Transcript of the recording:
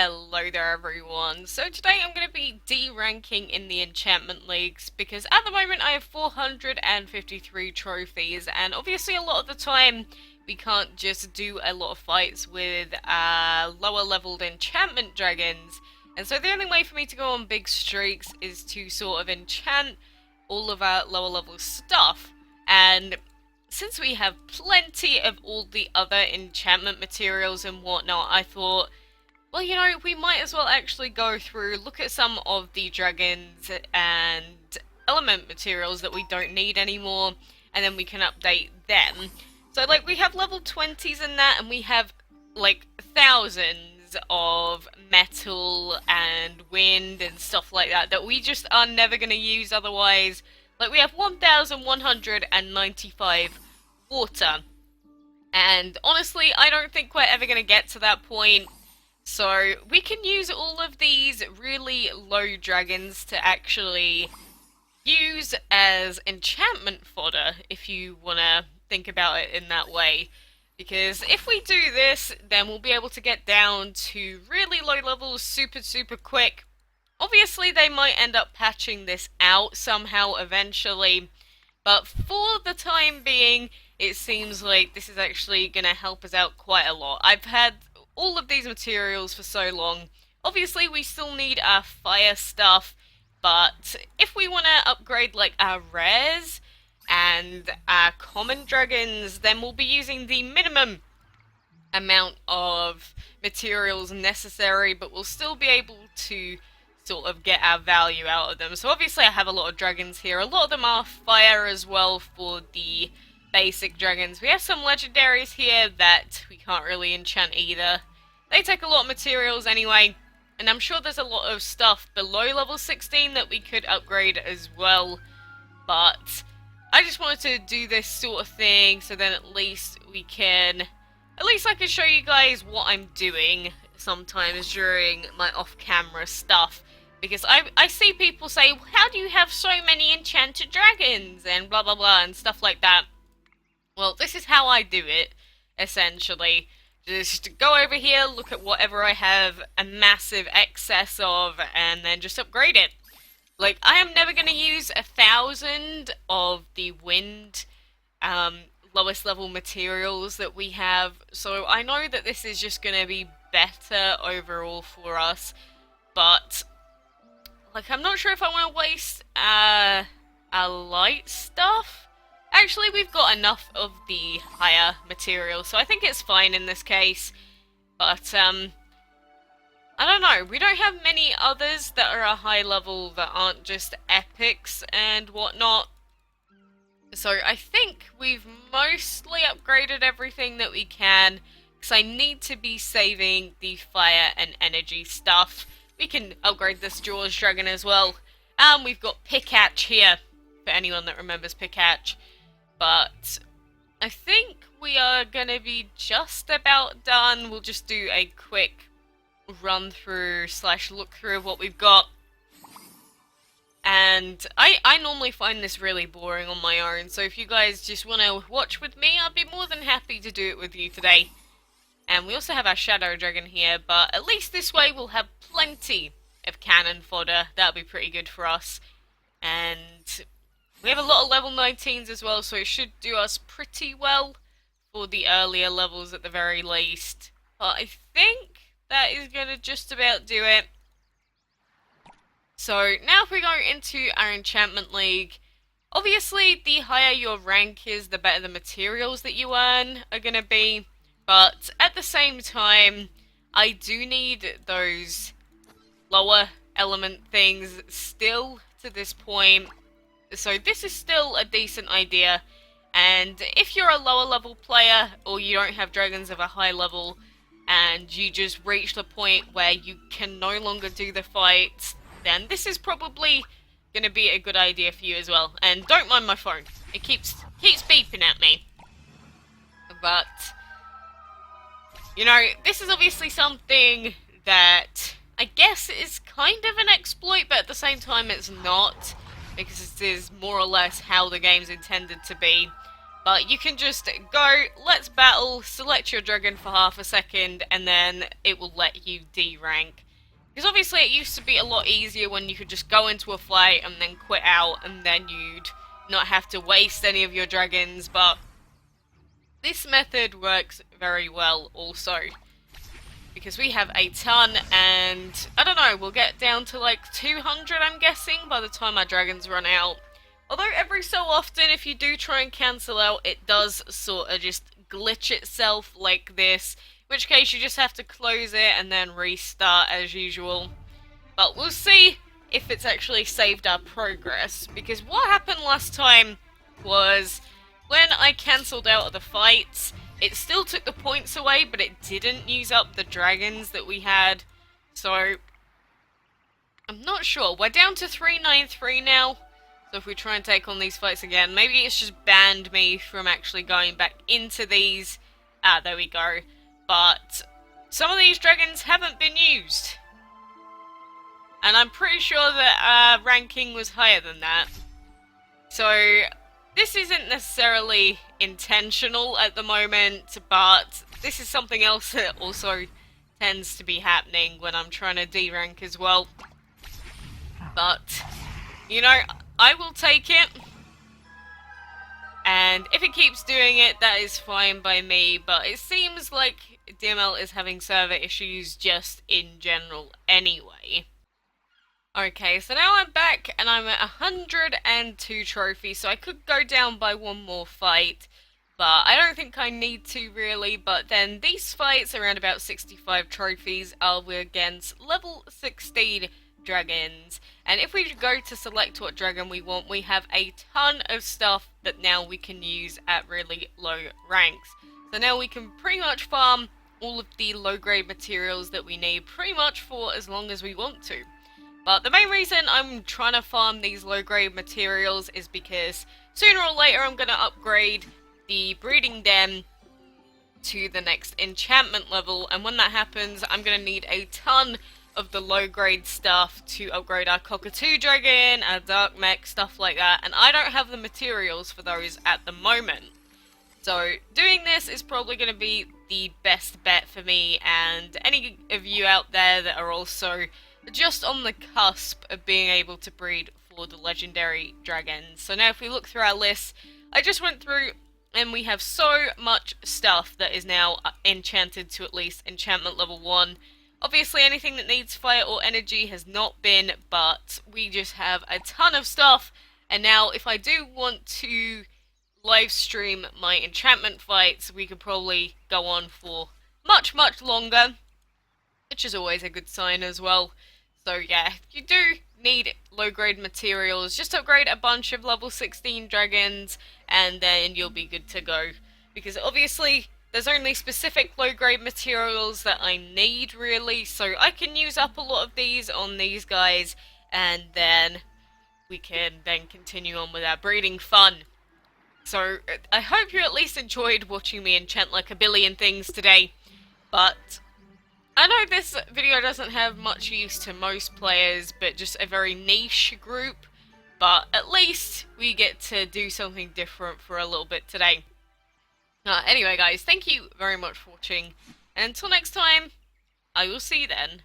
Hello there everyone. So today I'm going to be D-ranking in the enchantment leagues because at the moment I have 453 trophies, and obviously a lot of the time we can't just do a lot of fights with lower leveled enchantment dragons, and so the only way for me to go on big streaks is to sort of enchant all of our lower level stuff. And since we have plenty of all the other enchantment materials and whatnot, I thought, well, you know, we might as well actually go through, look at some of the dragons and element materials that we don't need anymore, and then we can update them. So, like, we have level 20s in that, and we have, like, thousands of metal and wind and stuff like that that we just are never going to use otherwise. Like, we have 1,195 water. And honestly, I don't think we're ever going to get to that point. So we can use all of these really low dragons to actually use as enchantment fodder, if you want to think about it in that way. Because if we do this, then we'll be able to get down to really low levels super quick. Obviously, they might end up patching this out somehow eventually, but for the time being, it seems like this is actually going to help us out quite a lot. I've had all of these materials for so long. Obviously, we still need our fire stuff, but if we want to upgrade like our rares and our common dragons, then we'll be using the minimum amount of materials necessary, but we'll still be able to sort of get our value out of them. So obviously I have a lot of dragons here. A lot of them are fire as well for the basic dragons. We have some legendaries here that we can't really enchant either. They take a lot of materials anyway, and I'm sure there's a lot of stuff below level 16 that we could upgrade as well, but I just wanted to do this sort of thing so then at least we can, at least I can show you guys what I'm doing sometimes during my off-camera stuff. Because I see people say, how do you have so many enchanted dragons and blah blah blah and stuff like that. Well, this is how I do it, essentially. Just go over here, look at whatever I have a massive excess of, and then just upgrade it. Like, I am never going to use 1,000 of the wind lowest level materials that we have, so I know that this is just going to be better overall for us, but like, I'm not sure if I want to waste our light stuff. Actually, we've got enough of the higher material, so I think it's fine in this case. But, I don't know. We don't have many others that are a high level that aren't just epics and whatnot. So I think we've mostly upgraded everything that we can, because I need to be saving the fire and energy stuff. We can upgrade this Jaws dragon as well. And we've got Picatch here, for anyone that remembers Picatch. But I think we are going to be just about done. We'll just do a quick run through / look through of what we've got. And I normally find this really boring on my own, so if you guys just want to watch with me, I'd be more than happy to do it with you today. And we also have our Shadow Dragon here, but at least this way we'll have plenty of cannon fodder. That'll be pretty good for us. And we have a lot of level 19s as well, so it should do us pretty well for the earlier levels at the very least. But I think that is going to just about do it. So now if we go into our enchantment league, obviously the higher your rank is, the better the materials that you earn are going to be. But at the same time, I do need those lower element things still to this point. So this is still a decent idea. And if you're a lower level player, or you don't have dragons of a high level, and you just reach the point where you can no longer do the fights, then this is probably going to be a good idea for you as well. And don't mind my phone. It keeps beeping at me. But you know, this is obviously something that I guess is kind of an exploit, but at the same time it's not, because it is more or less how the game's intended to be. But you can just go, let's battle, select your dragon for half a second, and then it will let you D-rank. Because obviously it used to be a lot easier when you could just go into a fight and then quit out, and then you'd not have to waste any of your dragons, but this method works very well also. Because we have a ton, and I don't know, we'll get down to like 200 I'm guessing by the time our dragons run out. Although every so often if you do try and cancel out, it does sort of just glitch itself like this. In which case you just have to close it and then restart as usual. But we'll see if it's actually saved our progress. Because what happened last time was when I cancelled out of the fights, it still took the points away, but it didn't use up the dragons that we had. So, I'm not sure. We're down to 393 now. So if we try and take on these fights again, maybe it's just banned me from actually going back into these. Ah, there we go. But some of these dragons haven't been used. And I'm pretty sure that ranking was higher than that. So this isn't necessarily intentional at the moment, but this is something else that also tends to be happening when I'm trying to D-rank as well. But, you know, I will take it. And if it keeps doing it, that is fine by me, but it seems like DML is having server issues just in general anyway. Okay, so now I'm back and I'm at 102 trophies, so I could go down by one more fight, but I don't think I need to really. But then these fights around about 65 trophies are against level 16 dragons, and if we go to select what dragon we want, we have a ton of stuff that now we can use at really low ranks. So now we can pretty much farm all of the low grade materials that we need pretty much for as long as we want to. But the main reason I'm trying to farm these low grade materials is because sooner or later I'm going to upgrade the breeding den to the next enchantment level, and when that happens I'm going to need a ton of the low grade stuff to upgrade our cockatoo dragon, our dark mech, stuff like that, and I don't have the materials for those at the moment. So doing this is probably going to be the best bet for me and any of you out there that are also just on the cusp of being able to breed for the legendary dragons. So now if we look through our list, I just went through and we have so much stuff that is now enchanted to at least enchantment level 1. Obviously anything that needs fire or energy has not been, but we just have a ton of stuff. And now if I do want to live stream my enchantment fights, we could probably go on for much longer, which is always a good sign as well. So yeah, you do need low grade materials. Just upgrade a bunch of level 16 dragons and then you'll be good to go. Because obviously there's only specific low grade materials that I need really, so I can use up a lot of these on these guys and then we can then continue on with our breeding fun. So I hope you at least enjoyed watching me enchant like a billion things today, but I know this video doesn't have much use to most players, but just a very niche group, but at least we get to do something different for a little bit today. Anyway guys, thank you very much for watching, and until next time, I will see you then.